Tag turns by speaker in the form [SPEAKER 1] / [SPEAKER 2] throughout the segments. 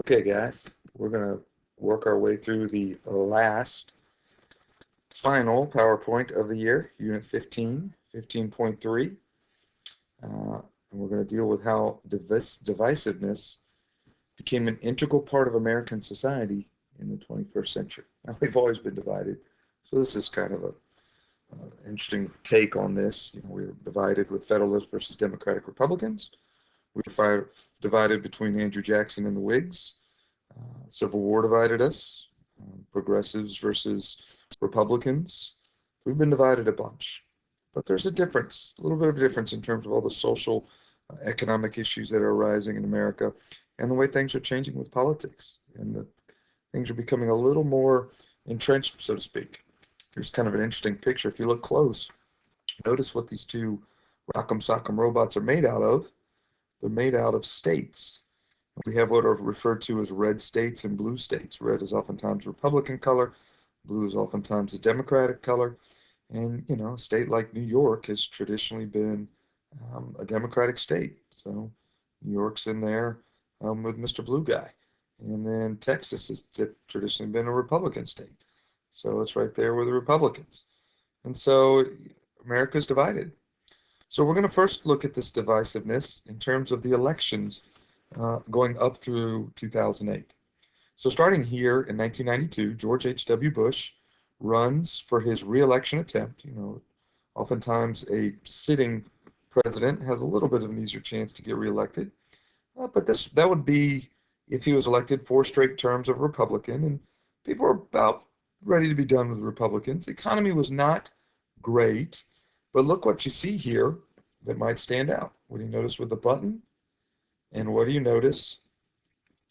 [SPEAKER 1] Okay, guys, we're going to work our way through the last final PowerPoint of the year, Unit 15, 15.3. And we're going to deal with how divisiveness became an integral part of American society in the 21st century. Now, we've always been divided, so this is kind of a interesting take on this. We're divided with Federalists versus Democratic Republicans. We're divided between Andrew Jackson and the Whigs. Civil War divided us, progressives versus Republicans. We've been divided a bunch. But there's a difference, a little bit of a difference in terms of all the social, economic issues that are arising in America and the way things are changing with politics. And things are becoming a little more entrenched, so to speak. Here's kind of an interesting picture. If you look close, notice what these two Rock'em Sock'em robots are made out of. They're made out of states. We have what are referred to as red states and blue states. Red is oftentimes Republican color. Blue is oftentimes a Democratic color. And, a state like New York has traditionally been a Democratic state. So New York's in there with Mr. Blue Guy. And then Texas has traditionally been a Republican state. So it's right there with the Republicans. And so America's divided. So we're going to first look at this divisiveness in terms of the elections going up through 2008. So starting here in 1992, George H.W. Bush runs for his re-election attempt. Oftentimes a sitting president has a little bit of an easier chance to get reelected. But that would be if he was elected 4 straight terms of Republican, and people were about ready to be done with the Republicans. The economy was not great, but look what you see here that might stand out. What do you notice with the button? And what do you notice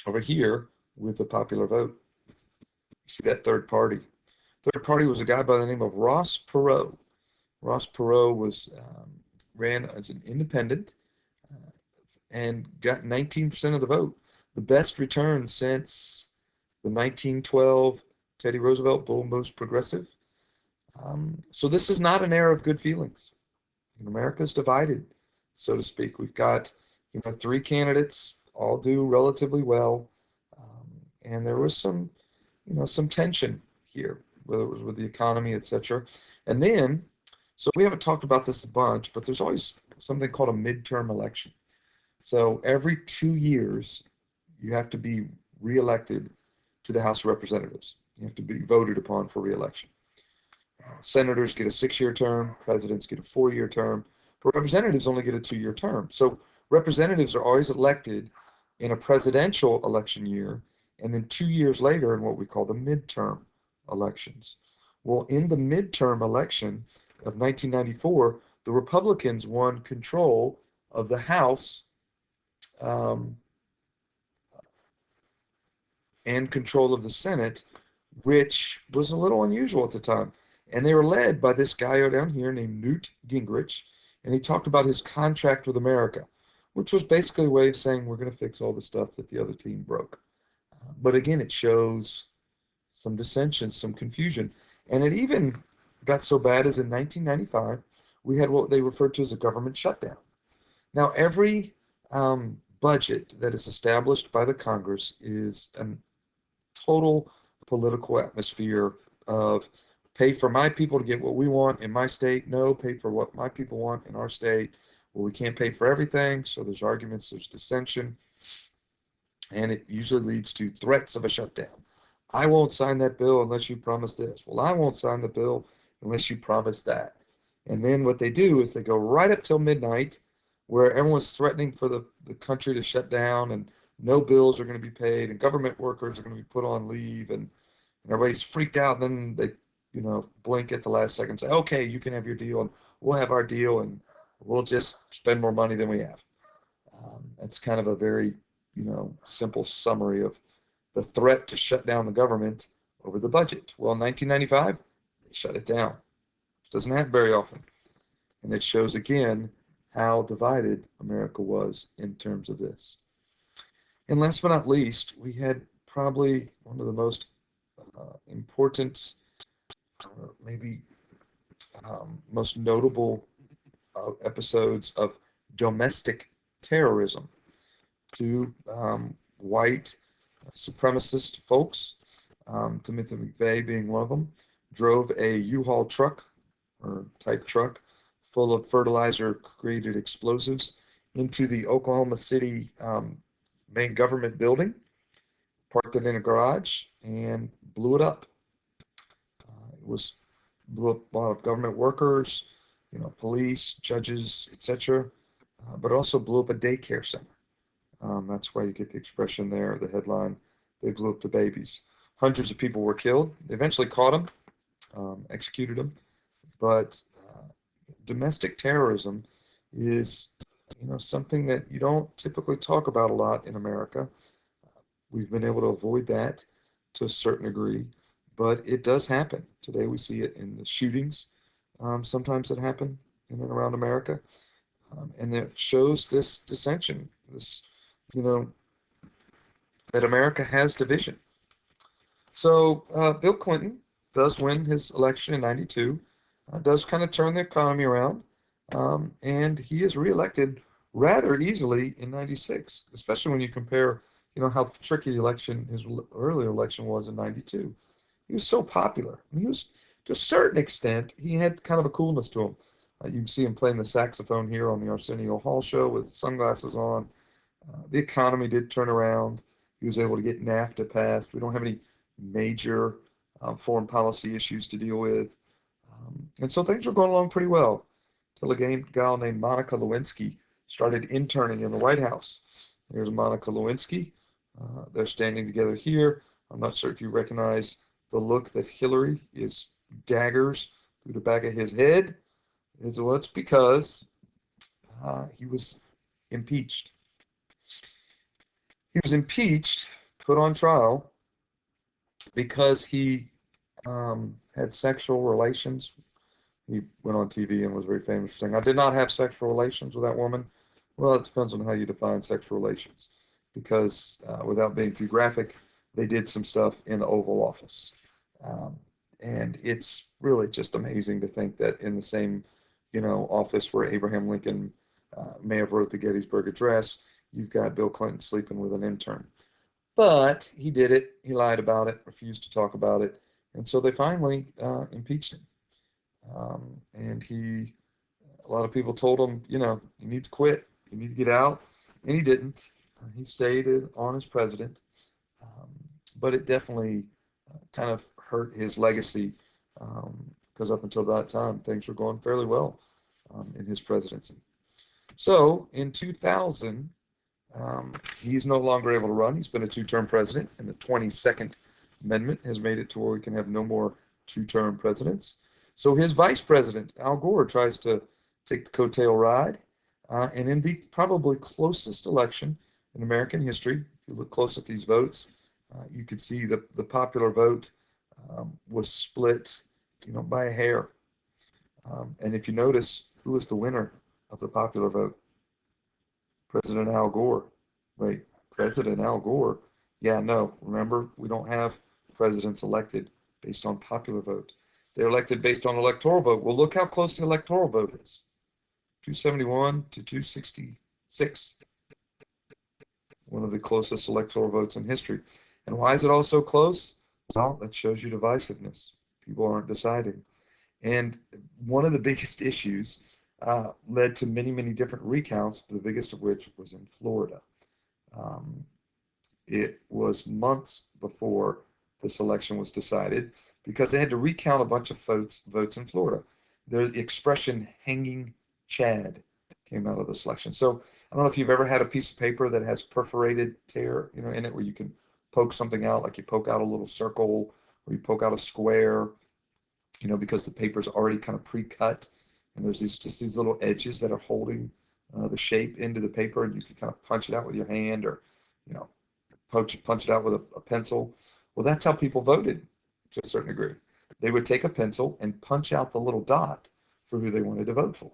[SPEAKER 1] over here with the popular vote? You see that third party. Third party was a guy by the name of Ross Perot. Ross Perot ran as an independent and got 19% of the vote. The best return since the 1912 Teddy Roosevelt bull, most progressive. So this is not an era of good feelings. America's divided, so to speak. We've got 3 candidates, all do relatively well, and there was some tension here, whether it was with the economy, etc. And then, so we haven't talked about this a bunch, but there's always something called a midterm election. So every 2 years, you have to be reelected to the House of Representatives. You have to be voted upon for reelection. Senators get a 6-year term, presidents get a 4-year term, but representatives only get a 2-year term. So representatives are always elected in a presidential election year, and then 2 years later in what we call the midterm elections. Well, in the midterm election of 1994, the Republicans won control of the House and control of the Senate, which was a little unusual at the time. And they were led by this guy down here named Newt Gingrich, and he talked about his contract with America, which was basically a way of saying we're going to fix all the stuff that the other team broke. But again, it shows some dissension, some confusion. And it even got so bad as in 1995, we had what they referred to as a government shutdown. Now, every budget that is established by the Congress is a total political atmosphere of pay for my people to get what we want in my state. No, pay for what my people want in our state. Well, we can't pay for everything, so there's arguments, there's dissension, and it usually leads to threats of a shutdown. I won't sign that bill unless you promise this. Well, I won't sign the bill unless you promise that. And then what they do is they go right up till midnight, where everyone's threatening for the country to shut down, and no bills are going to be paid, and government workers are going to be put on leave, and everybody's freaked out. And then they blink at the last second and say, okay, you can have your deal, and we'll have our deal, and we'll just spend more money than we have. That's kind of a very, simple summary of the threat to shut down the government over the budget. Well, in 1995, they shut it down. It doesn't happen very often. And it shows again how divided America was in terms of this. And last but not least, we had probably one of the most important, maybe most notable episodes of domestic terrorism. 2 white supremacist folks, Timothy McVeigh being one of them, drove a U-Haul truck or type truck full of fertilizer-created explosives into the Oklahoma City main government building, parked it in a garage, and blew it up. It was blew up a lot of government workers, police, judges, etc. But also blew up a daycare center. That's why you get the expression there, the headline, they blew up the babies. Hundreds of people were killed. They eventually caught them, executed them. But domestic terrorism is, something that you don't typically talk about a lot in America. We've been able to avoid that to a certain degree, but it does happen. Today we see it in the shootings, sometimes that happen in and around America. And it shows this dissension, this, you know, that America has division. So Bill Clinton does win his election in 92, does kind of turn the economy around, and he is reelected rather easily in 96, especially when you compare, how tricky the election, his earlier election was in 92. He was so popular. I mean, he was, to a certain extent, he had kind of a coolness to him. You can see him playing the saxophone here on the Arsenio Hall show with sunglasses on. The economy did turn around. He was able to get NAFTA passed. We don't have any major foreign policy issues to deal with. And so things were going along pretty well until a gal named Monica Lewinsky started interning in the White House. Here's Monica Lewinsky. They're standing together here. I'm not sure if you recognize the look that Hillary is daggers through the back of his head. Well, it's because he was impeached. He was impeached, put on trial, because he had sexual relations. He went on TV and was very famous for saying, "I did not have sexual relations with that woman." Well, it depends on how you define sexual relations, because without being too graphic, they did some stuff in the Oval Office. Um, and it's really just amazing to think that in the same, office where Abraham Lincoln may have wrote the Gettysburg Address, you've got Bill Clinton sleeping with an intern. But he did it. He lied about it, refused to talk about it. And so they finally impeached him. And a lot of people told him, you need to quit, you need to get out. And he didn't. He stayed on as president. Um, but it definitely kind of hurt his legacy, because up until that time, things were going fairly well in his presidency. So in 2000, he's no longer able to run. He's been a two-term president, and the 22nd Amendment has made it to where we can have no more two-term presidents. So his vice president, Al Gore, tries to take the coattail ride. And in the probably closest election in American history, if you look close at these votes, you could see the popular vote was split, by a hair. And if you notice, who was the winner of the popular vote? President Al Gore. Wait, President Al Gore? Yeah, no, remember, we don't have presidents elected based on popular vote. They're elected based on electoral vote. Well, look how close the electoral vote is. 271 to 266. One of the closest electoral votes in history. And why is it all so close? Well, that shows you divisiveness. People aren't deciding. And one of the biggest issues led to many, many different recounts, the biggest of which was in Florida. It was months before this election was decided, because they had to recount a bunch of votes in Florida. The expression "hanging Chad" came out of this election. So I don't know if you've ever had a piece of paper that has perforated tear, in it, where you can poke something out, like you poke out a little circle or you poke out a square, because the paper's already kind of pre-cut, and there's these little edges that are holding the shape into the paper, and you can kind of punch it out with your hand, or punch it out with a pencil. Well, that's how people voted to a certain degree. They would take a pencil and punch out the little dot for who they wanted to vote for.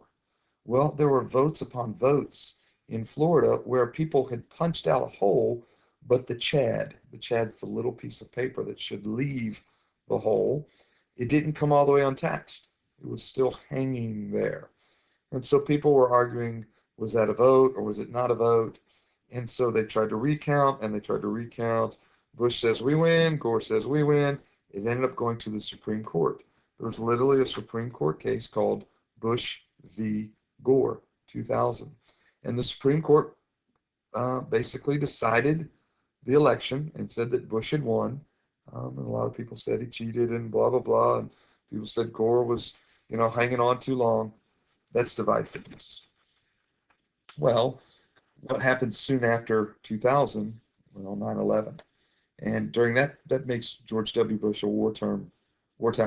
[SPEAKER 1] Well, there were votes upon votes in Florida where people had punched out a hole, but the chad's the little piece of paper that should leave the hole, it didn't come all the way untouched. It was still hanging there. And so people were arguing, was that a vote or was it not a vote? And so they tried to recount and they tried to recount, Bush says we win, Gore says we win. It ended up going to the Supreme Court. There was literally a Supreme Court case called Bush v. Gore, 2000. And the Supreme Court basically decided the election and said that Bush had won. And a lot of people said he cheated and blah, blah, blah. And people said Gore was, hanging on too long. That's divisiveness. Well, what happened soon after 2000? Well, 9/11. And during that makes George W. Bush a wartime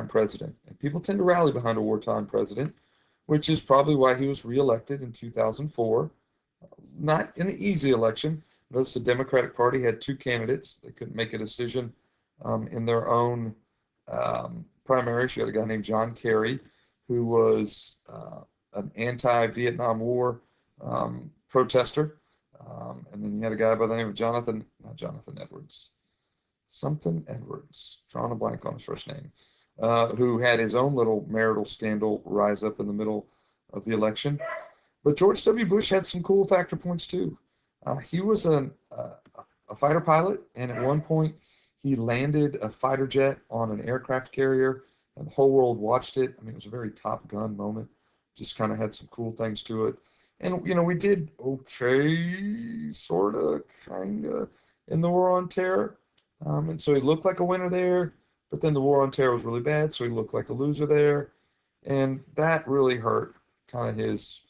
[SPEAKER 1] president. And people tend to rally behind a wartime president, which is probably why he was reelected in 2004. Not an easy election. Notice the Democratic Party had two candidates. They couldn't make a decision in their own primaries. You had a guy named John Kerry, who was an anti-Vietnam War protester. And then you had a guy by the name of not Jonathan Edwards, something Edwards, drawing a blank on his first name, who had his own little marital scandal rise up in the middle of the election. But George W. Bush had some cool factor points too. He was a fighter pilot, and at one point he landed a fighter jet on an aircraft carrier, and the whole world watched it. I mean, it was a very Top Gun moment. Just kind of had some cool things to it. And, we did okay, sort of, kind of, in the War on Terror. And so he looked like a winner there, but then the War on Terror was really bad, so he looked like a loser there. And that really hurt kind of his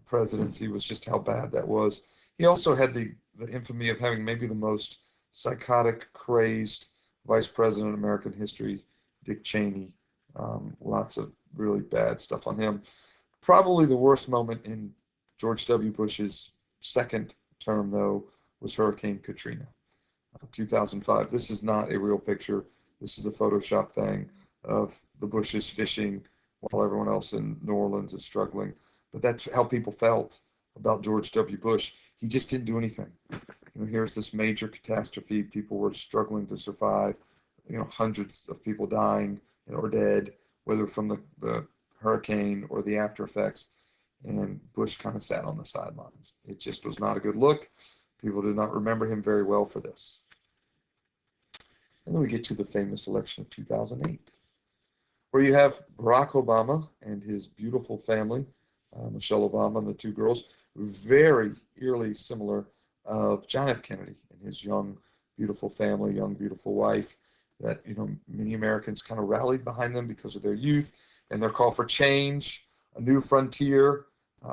[SPEAKER 1] presidency, was just how bad that was. He also had the infamy of having maybe the most psychotic, crazed vice president in American history, Dick Cheney. Lots of really bad stuff on him. Probably the worst moment in George W. Bush's second term, though, was Hurricane Katrina, 2005. This is not a real picture. This is a Photoshop thing of the Bushes fishing while everyone else in New Orleans is struggling. But that's how people felt about George W. Bush. He just didn't do anything. Here's this major catastrophe. People were struggling to survive. Hundreds of people dying or dead, whether from the hurricane or the after effects. And Bush kind of sat on the sidelines. It just was not a good look. People did not remember him very well for this. And then we get to the famous election of 2008, where you have Barack Obama and his beautiful family, Michelle Obama and the two girls, very eerily similar of John F. Kennedy and his young, beautiful family, young, beautiful wife, that, many Americans kind of rallied behind them because of their youth and their call for change, a new frontier.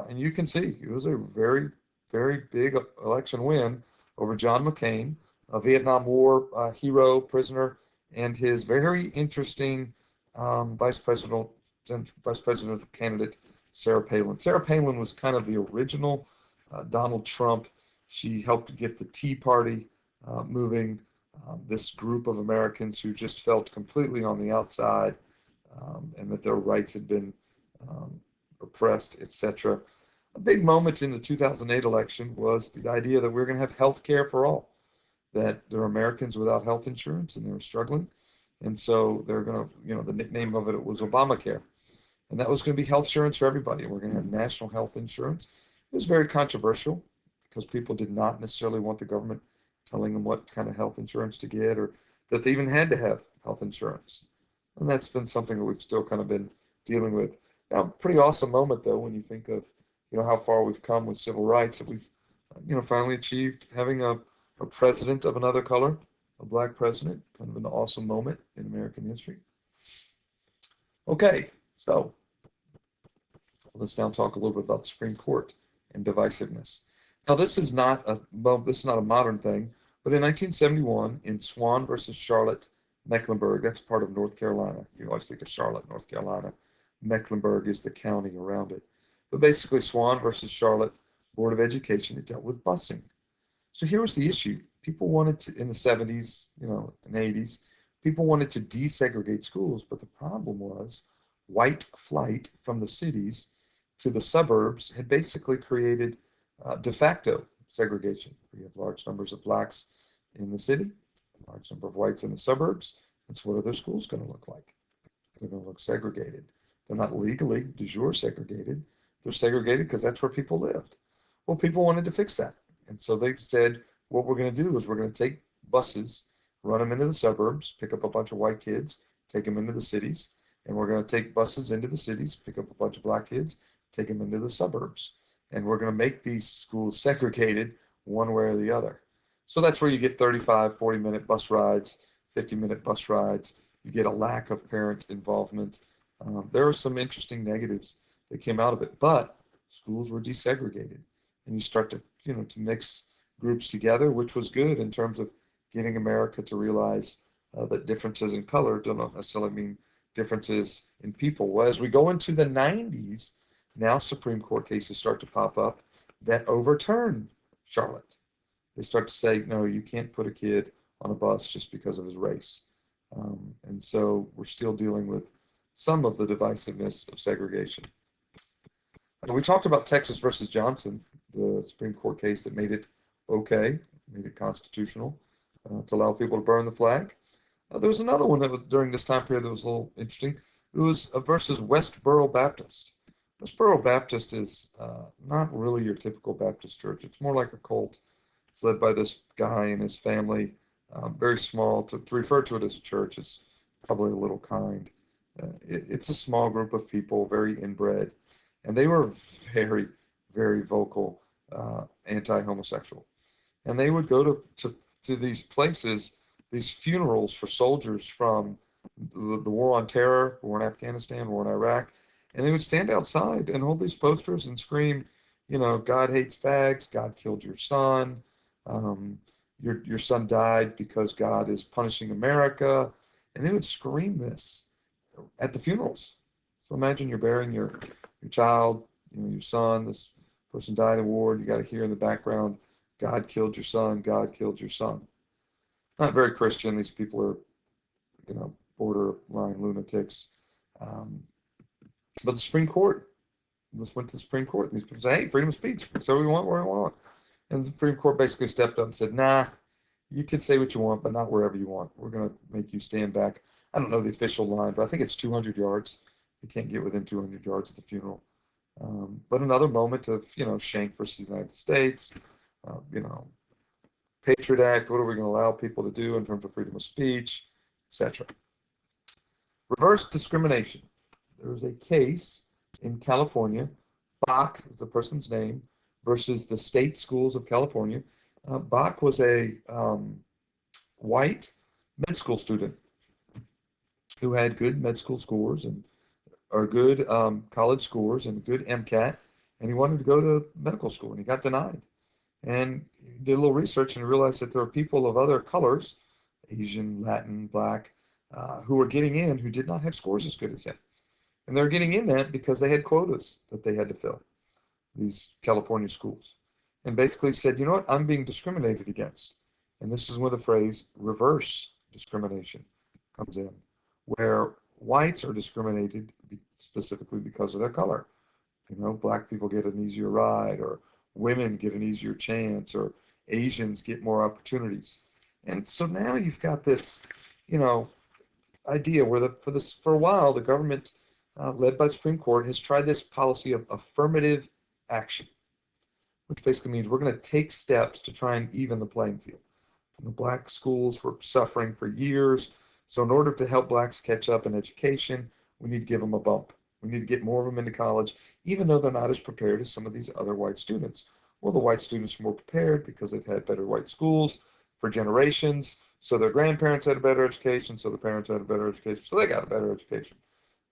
[SPEAKER 1] And you can see it was a very, very big election win over John McCain, a Vietnam War hero, prisoner, and his very interesting vice presidential candidate, Sarah Palin. Sarah Palin was kind of the original Donald Trump. She helped get the Tea Party moving, this group of Americans who just felt completely on the outside, and that their rights had been oppressed, etc. A big moment in the 2008 election was the idea that we're going to have health care for all, that there are Americans without health insurance and they were struggling. And so they're going to, the nickname of it was Obamacare. And that was going to be health insurance for everybody. We're going to have national health insurance. It was very controversial because people did not necessarily want the government telling them what kind of health insurance to get, or that they even had to have health insurance. And that's been something that we've still kind of been dealing with. Now, pretty awesome moment, though, when you think of, how far we've come with civil rights, that we've, finally achieved having a president of another color, a black president, kind of an awesome moment in American history. Okay, so let's now talk a little bit about the Supreme Court and divisiveness. Now, this is not a modern thing, but in 1971, in Swan versus Charlotte, Mecklenburg, that's part of North Carolina. You always think of Charlotte, North Carolina. Mecklenburg is the county around it. But basically, Swan versus Charlotte Board of Education, it dealt with busing. So here was the issue. People wanted to, in the 70s, and 80s, people wanted to desegregate schools, but the problem was white flight from the cities to the suburbs had basically created de facto segregation. We have large numbers of blacks in the city, a large number of whites in the suburbs, and so what are their schools going to look like? They're going to look segregated. They're not legally de jure segregated. They're segregated because that's where people lived. Well, people wanted to fix that. And so they said, what we're going to do is we're going to take buses run them into the suburbs, pick up a bunch of white kids, take them into the cities, and we're going to take buses into the cities, pick up a bunch of black kids, take them into the suburbs. And we're going to make these schools segregated one way or the other. So that's where you get 35, 40-minute bus rides, 50-minute bus rides. You get a lack of parent involvement. There are some interesting negatives that came out of it, but schools were desegregated, and you start to, to mix groups together, which was good in terms of getting America to realize that differences in color don't necessarily mean differences in people. Well, as we go into the 90s, now Supreme Court cases start to pop up that overturn Charlotte. They start to say, no, you can't put a kid on a bus just because of his race. And so we're still dealing with some of the divisiveness of segregation. We talked about Texas versus Johnson, the Supreme Court case that made it okay, made it constitutional to allow people to burn the flag. There was another one that was during this time period that was a little interesting. It was versus Westboro Baptist. Westboro Baptist is not really your typical Baptist church. It's more like a cult. It's led by this guy and his family, very small. To refer to it as a church is probably a little kind. It's a small group of people, very inbred, and they were very, very vocal anti-homosexual. And they would go to these places, these funerals for soldiers from the war on terror, war in Afghanistan, war in Iraq, and they would stand outside and hold these posters and scream, God hates fags, God killed your son, your son died because God is punishing America, and they would scream this at the funerals. So imagine you're burying your child, your son, this person died in war, and you got to hear in the background, God killed your son, God killed your son. Not very Christian. These people are, borderline lunatics. But the Supreme Court, this went to the Supreme Court. These people say, hey, freedom of speech. Say what we want, where we want. And the Supreme Court basically stepped up and said, nah, you can say what you want, but not wherever you want. We're going to make you stand back. I don't know the official line, but I think it's 200 yards. You can't get within 200 yards of the funeral. But another moment of, Schenck versus the United States, Patriot Act, what are we going to allow people to do in terms of freedom of speech, etc. Reverse discrimination. There was a case in California, Bach is the person's name, versus the state schools of California. Bach was a white med school student who had good med school scores or good college scores and good MCAT, and he wanted to go to medical school, and he got denied. And he did a little research and realized that there were people of other colors, Asian, Latin, Black, who were getting in who did not have scores as good as him. And they're getting in that because they had quotas that they had to fill, these California schools. And basically said, you know what, I'm being discriminated against. And this is where the phrase reverse discrimination comes in, where whites are discriminated specifically because of their color. Black people get an easier ride, or women get an easier chance, or Asians get more opportunities. And so now you've got this, idea where for a while the government, led by the Supreme Court, has tried this policy of affirmative action, which basically means we're going to take steps to try and even the playing field. And the black schools were suffering for years, so in order to help blacks catch up in education, we need to give them a bump. We need to get more of them into college, even though they're not as prepared as some of these other white students. Well, the white students are more prepared because they've had better white schools for generations, so their grandparents had a better education, so the parents had a better education, so they got a better education.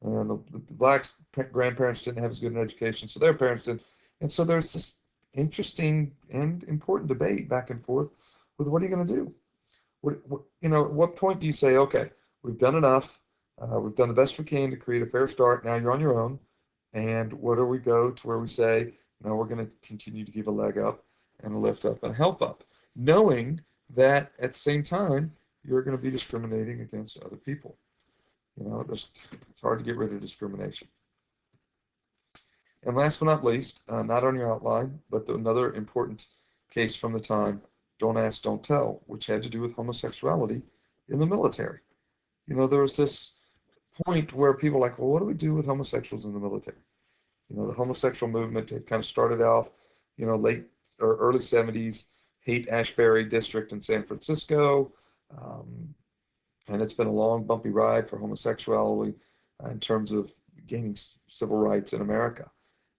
[SPEAKER 1] And the blacks' grandparents didn't have as good an education, so their parents did. And so there's this interesting and important debate back and forth with what are you going to do? At what point do you say, okay, we've done enough, we've done the best we can to create a fair start, now you're on your own, and where do we go to where we say, no, we're going to continue to give a leg up and a lift up and a help up, knowing that at the same time, you're going to be discriminating against other people. It's hard to get rid of discrimination. And last but not least, not on your outline, but another important case from the time, Don't Ask, Don't Tell, which had to do with homosexuality in the military. There was this point where people were like, well, what do we do with homosexuals in the military? The homosexual movement had kind of started off, late or early 70s, Haight-Ashbury district in San Francisco. Um, and it's been a long, bumpy ride for homosexuality in terms of gaining civil rights in America.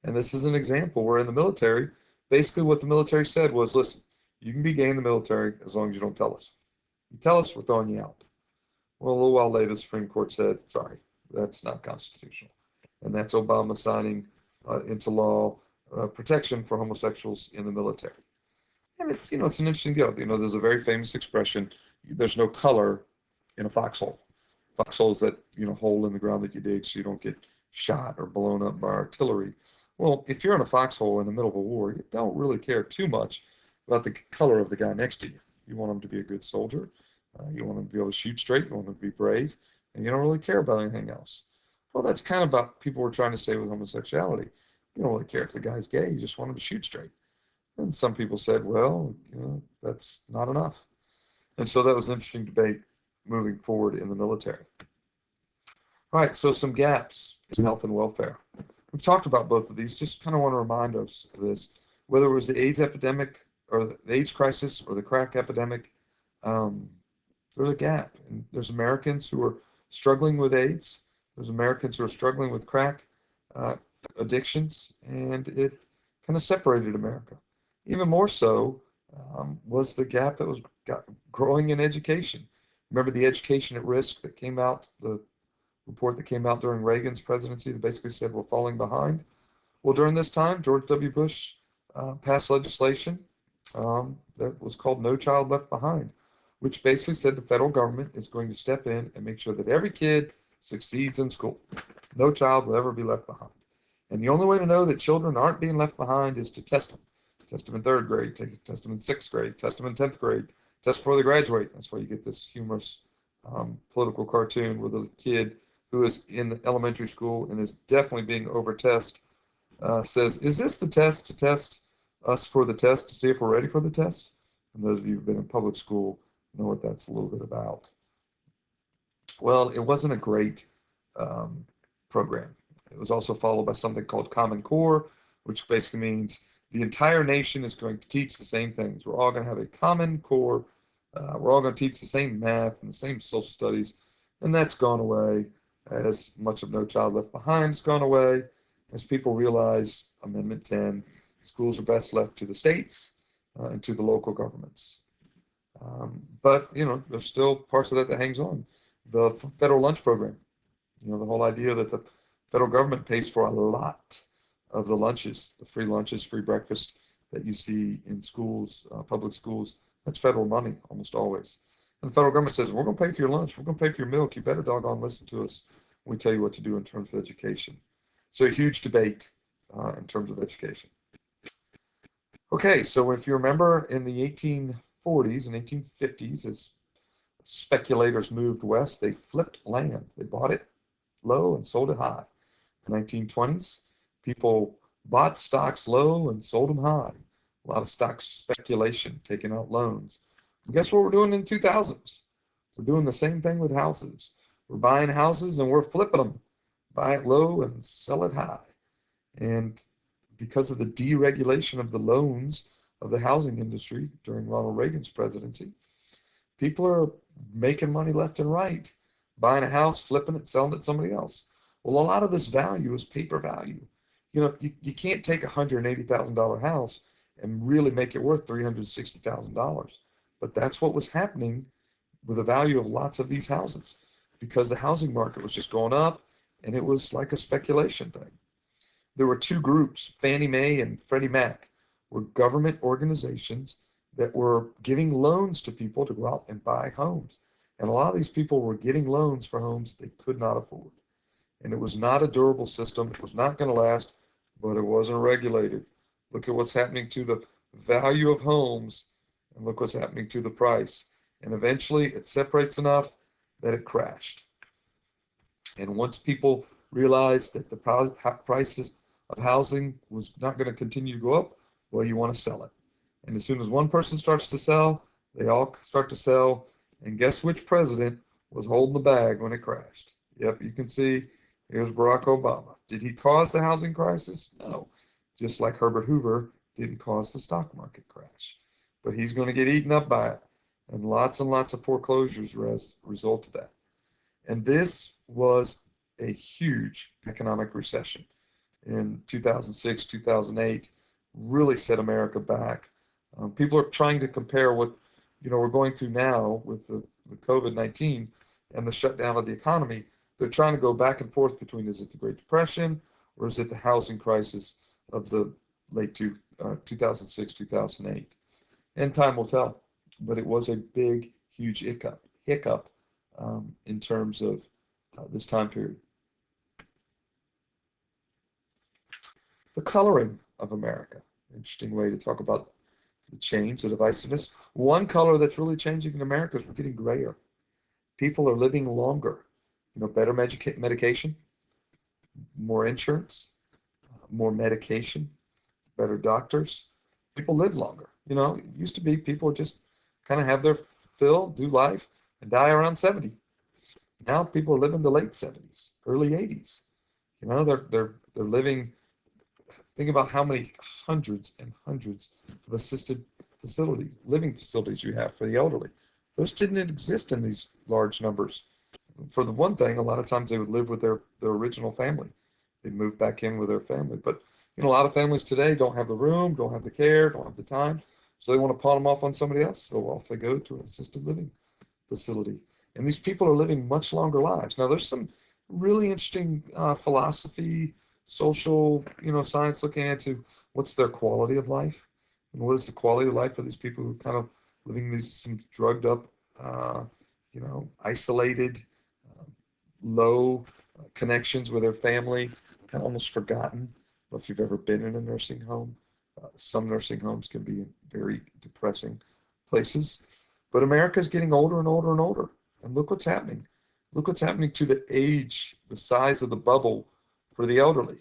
[SPEAKER 1] And this is an example where in the military, basically what the military said was, listen, you can be gay in the military as long as you don't tell us. You tell us, we're throwing you out. Well, a little while later, the Supreme Court said, sorry, that's not constitutional. And that's Obama signing into law protection for homosexuals in the military. And it's, it's an interesting deal. There's a very famous expression, there's no color in a foxhole. Foxhole is that, hole in the ground that you dig so you don't get shot or blown up by artillery. Well, if you're in a foxhole in the middle of a war, you don't really care too much about the color of the guy next to you. You want him to be a good soldier. You want him to be able to shoot straight. You want him to be brave. And you don't really care about anything else. Well, that's kind of what people were trying to say with homosexuality. You don't really care if the guy's gay. You just want him to shoot straight. And some people said, well, that's not enough. And so that was an interesting debate moving forward in the military. All right, so some gaps in health and welfare. We've talked about both of these. Just kind of want to remind us of this. Whether it was the AIDS epidemic or the AIDS crisis or the crack epidemic, there's a gap. And there's Americans who are struggling with AIDS. There's Americans who are struggling with crack addictions, and it kind of separated America. Even more so was the gap that was growing in education. Remember the education at risk that came out, the report that came out during Reagan's presidency that basically said we're falling behind? Well, during this time, George W. Bush passed legislation that was called No Child Left Behind, which basically said the federal government is going to step in and make sure that every kid succeeds in school. No child will ever be left behind. And the only way to know that children aren't being left behind is to test them. Test them in third grade, test them in sixth grade, test them in 10th grade, test before they graduate. That's why you get this humorous political cartoon with a kid who is in the elementary school and is definitely being over-tested, says, is this the test to test us for the test to see if we're ready for the test? And those of you who've been in public school know what that's a little bit about. Well, it wasn't a great program. It was also followed by something called Common Core, which basically means the entire nation is going to teach the same things. We're all going to have a common core. We're all going to teach the same math and the same social studies, and that's gone away as much of No Child Left Behind has gone away, as people realize Amendment 10, schools are best left to the states and to the local governments. But, there's still parts of that hangs on. The federal lunch program, the whole idea that the federal government pays for a lot of the lunches, the free lunches, free breakfast that you see in schools, public schools, that's federal money almost always. And the federal government says, we're going to pay for your lunch, we're going to pay for your milk, you better doggone listen to us when we tell you what to do in terms of education. So a huge debate in terms of education. Okay, so if you remember in the 1840s and 1850s, as speculators moved west, they flipped land. They bought it low and sold it high. In the 1920s, people bought stocks low and sold them high. A lot of stock speculation, taking out loans. And guess what we're doing in the 2000s? We're doing the same thing with houses. We're buying houses and we're flipping them. Buy it low and sell it high. And because of the deregulation of the loans of the housing industry during Ronald Reagan's presidency, people are making money left and right, buying a house, flipping it, selling it to somebody else. Well, a lot of this value is paper value. You can't take a $180,000 house and really make it worth $360,000. But that's what was happening with the value of lots of these houses, because the housing market was just going up and it was like a speculation thing. There were two groups, Fannie Mae and Freddie Mac, were government organizations that were giving loans to people to go out and buy homes. And a lot of these people were getting loans for homes they could not afford. And it was not a durable system. It was not going to last, but it wasn't regulated. Look at what's happening to the value of homes, and look what's happening to the price. And eventually it separates enough that it crashed. And once people realized that the prices of housing was not going to continue to go up, well, you want to sell it. And as soon as one person starts to sell, they all start to sell. And guess which president was holding the bag when it crashed? Yep, you can see here's Barack Obama. Did he cause the housing crisis? No. Just like Herbert Hoover didn't cause the stock market crash. But he's going to get eaten up by it. and lots of foreclosures as a result of that. And this was a huge economic recession in 2006, 2008, really set America back. People are trying to compare what we're going through now with the COVID-19 and the shutdown of the economy. They're trying to go back and forth between, is it the Great Depression or is it the housing crisis of the late 2006, 2008? And time will tell. But it was a big, huge hiccup in terms of this time period. The coloring of America. Interesting way to talk about the change, the divisiveness. One color that's really changing in America is we're getting grayer. People are living longer. Better medication, more insurance, more medication, better doctors. People live longer. It used to be people just kind of have their fill, do life, and die around 70. Now people are living the late 70s, early 80s. They're living. Think about how many hundreds and hundreds of assisted facilities, living facilities you have for the elderly. Those didn't exist in these large numbers. For the one thing, a lot of times they would live with their original family. They'd move back in with their family. But a lot of families today don't have the room, don't have the care, don't have the time, so they want to pawn them off on somebody else. So off they go to an assisted living facility. And these people are living much longer lives. Now, there's some really interesting philosophy, social, science looking into what's their quality of life and what is the quality of life for these people who are kind of living these some drugged up, isolated, low connections with their family, kind of almost forgotten. If you've ever been in a nursing home, some nursing homes can be very depressing places. But America's getting older and older and older. And look what's happening. Look what's happening to the age, the size of the bubble for the elderly.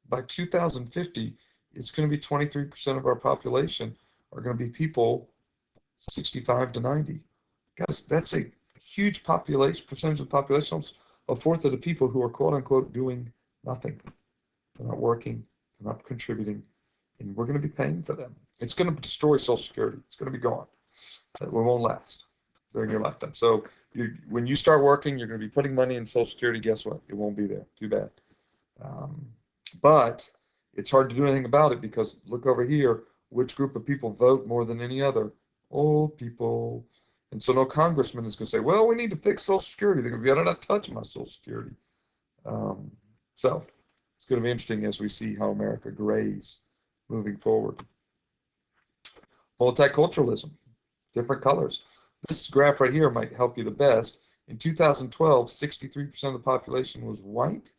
[SPEAKER 1] By 2050, it's going to be 23% of our population are going to be people 65 to 90. Guys, that's a huge population, percentage of the population, almost a fourth of the people who are quote unquote doing nothing. They're not working, they're not contributing, and we're going to be paying for them. It's going to destroy Social Security. It's going to be gone. It won't last during your lifetime. So when you start working, you're going to be putting money in Social Security. Guess what? It won't be there. Too bad. But it's hard to do anything about it because look over here, which group of people vote more than any other? Old people. And so no congressman is going to say, well, we need to fix Social Security. They're going to be, I don't not touch my Social Security. So it's going to be interesting as we see how America grays moving forward. Multiculturalism, different colors. This graph right here might help you the best. In 2012, 63% of the population was white,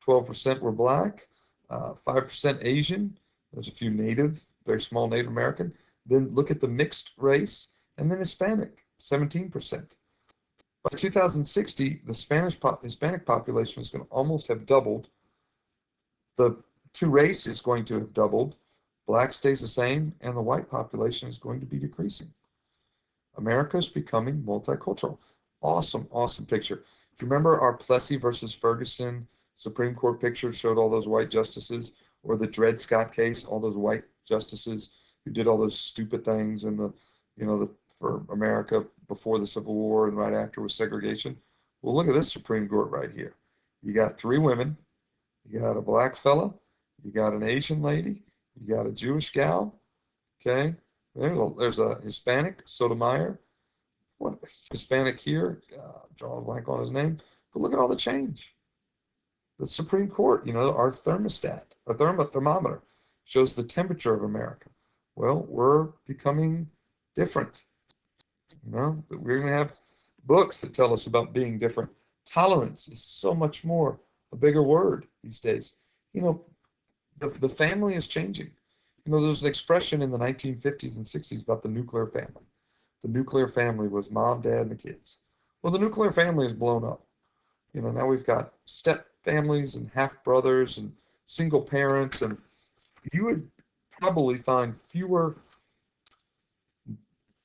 [SPEAKER 1] 12% were black, 5% Asian. There's a few Native, very small Native American. Then look at the mixed race, and then Hispanic, 17%. By 2060, the Hispanic population is going to almost have doubled. The two race is going to have doubled. Black stays the same, and the white population is going to be decreasing. America is becoming multicultural. Awesome, awesome picture. Do you remember our Plessy versus Ferguson Supreme Court picture showed all those white justices, or the Dred Scott case, all those white justices who did all those stupid things in for America before the Civil War and right after with segregation? Well, look at this Supreme Court right here. You got three women, you got a black fella, you got an Asian lady, you got a Jewish gal, okay? There's a Hispanic, Sotomayor. What Hispanic here? Drawing a blank on his name. But look at all the change. The Supreme Court, our thermostat, our thermometer shows the temperature of America. Well, we're becoming different. We're going to have books that tell us about being different. Tolerance is so much more a bigger word these days. The family is changing. There's an expression in the 1950s and 60s about the nuclear family. The nuclear family was mom, dad, and the kids. Well, the nuclear family is blown up. Now we've got step families and half brothers and single parents, and you would probably find fewer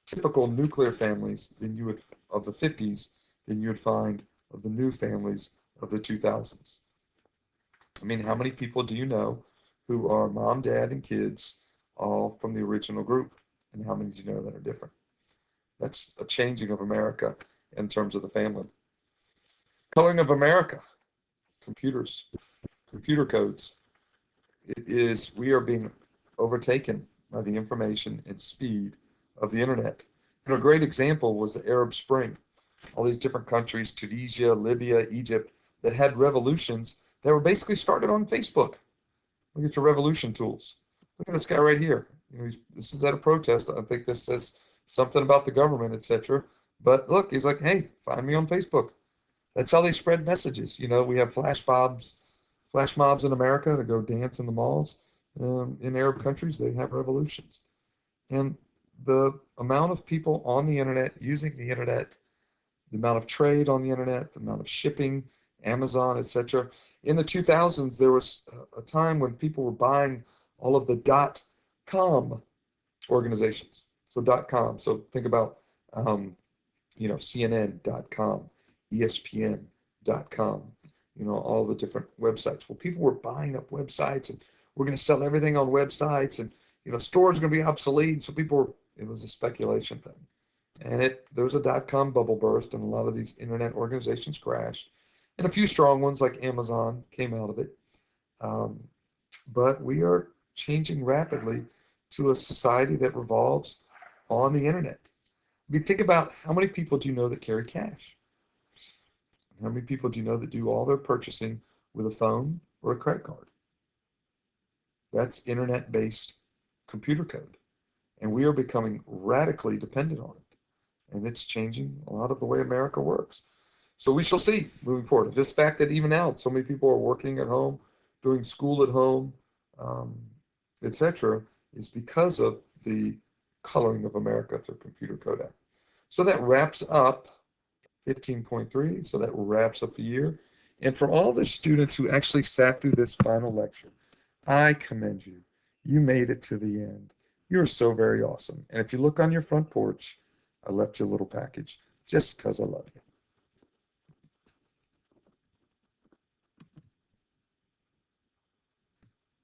[SPEAKER 1] typical nuclear families than you would of the 50s than you would find of the new families of the 2000s. I mean, how many people do you know who are mom, dad, and kids all from the original group? And how many do you know that are different? That's a changing of America in terms of the family. Coloring of America, computers, computer codes. We are being overtaken by the information and speed of the internet. A great example was the Arab Spring. All these different countries, Tunisia, Libya, Egypt, that had revolutions that were basically started on Facebook. Look at your revolution tools. Look at this guy right here. This is at a protest. I think this says something about the government, etc. But look, he's like, hey, find me on Facebook. That's how they spread messages. We have flash mobs in America to go dance in the malls. In Arab countries, they have revolutions. And the amount of people on the internet, using the internet, the amount of trade on the internet, the amount of shipping, Amazon, etc. In the 2000s, there was a time when people were buying all of the .com organizations. So .com. So think about CNN.com, ESPN.com, all the different websites. Well, people were buying up websites, and we're going to sell everything on websites, and stores are going to be obsolete. So it was a speculation thing. And there was a .com bubble burst, and a lot of these internet organizations crashed. And a few strong ones like Amazon came out of it. But we are changing rapidly to a society that revolves on the internet. I mean, think about how many people do you know that carry cash? How many people do you know that do all their purchasing with a phone or a credit card? That's internet-based computer code. And we are becoming radically dependent on it. And it's changing a lot of the way America works. So we shall see moving forward. This fact that even now so many people are working at home, doing school at home, etc., is because of the coloring of America through Computer Code Act. So that wraps up 15.3. So that wraps up the year. And for all the students who actually sat through this final lecture, I commend you. You made it to the end. You're so very awesome. And if you look on your front porch, I left you a little package just because I love you.